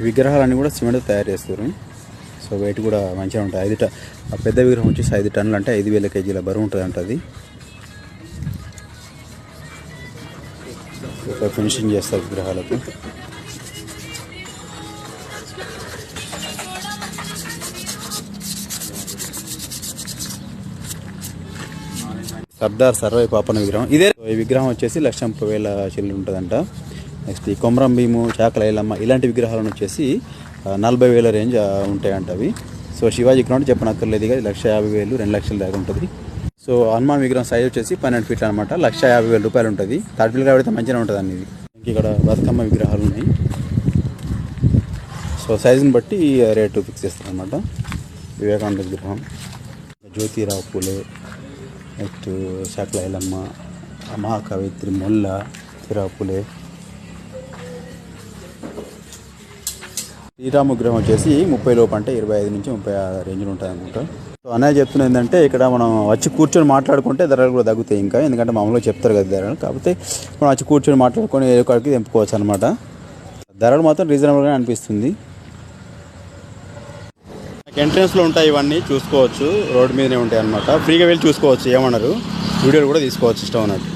విగ్రహాలన్నీ కూడా సిమెంట్ తయారు చేస్తారు. సో వెయిట్ కూడా మంచిగా ఉంటుంది. పెద్ద విగ్రహం వచ్చేసి 5 టన్నులు అంటే 5,000 కేజీల బరువు ఉంటుంది అంట. అది ఫినిషింగ్ చేస్తారు విగ్రహాలకు. సర్దార్ సర్వై పాపన్న విగ్రహం ఇదే. ఈ విగ్రహం వచ్చేసి 1,30,000 చిల్లర ఉంటుందంట. నెక్స్ట్ ఈ కొమరం భీము, చాకల ఐలమ్మ ఇలాంటి విగ్రహాలను వచ్చేసి 40,000 రేంజ్ ఉంటాయంట అవి. సో శివాజీ విగ్రహం అంటే చెప్పనక్కర్లేదు, ఇక 1,50,000 2 లక్షల దాకా ఉంటుంది. సో హనుమాన్ విగ్రహం సైజ్ వచ్చేసి 12 ఫీట్లు అనమాట. 1,50,000 రూపాయలు ఉంటుంది. థర్డ్ ఫీల్ కాబట్టి మంచిగా ఉంటుంది అన్ని. ఇక్కడ బతుకమ్మ విగ్రహాలు ఉన్నాయి. సో సైజుని బట్టి రేటు ఫిక్స్ చేస్తారు అనమాట. వివేకానంద విగ్రహం, జ్యోతిరావు పూలే, నెక్స్ట్ చాకల ఐలమ్మ, మహాకవిత్రి మొల్ల, జ్యోతిరావు పూలే. శ్రీరామ విగ్రహం వచ్చేసి 30 లోపు అంటే 25 నుంచి 36 రేంజ్లో ఉంటుంది అనుకుంటా. సో అన్నయ్య చెప్తున్నది ఏంటంటే ఇక్కడ మనం వచ్చి కూర్చొని మాట్లాడుకుంటే ధరలు కూడా తగ్గుతాయి ఇంకా. ఎందుకంటే మామూలుగా చెప్తారు కదా ధరలు, కాకపోతే మనం వచ్చి కూర్చొని మాట్లాడుకొని ఏ కాడికి తెంపుకోవచ్చు అనమాట. ధరలు మాత్రం రీజనబుల్గా అనిపిస్తుంది. ఎంట్రన్స్లో ఉంటాయి ఇవన్నీ చూసుకోవచ్చు. రోడ్డు మీదనే ఉంటాయి అనమాట. ఫ్రీగా వెళ్ళి చూసుకోవచ్చు, ఏమన్నారు వీడియోలు కూడా తీసుకోవచ్చు ఇష్టం అన్నట్టు.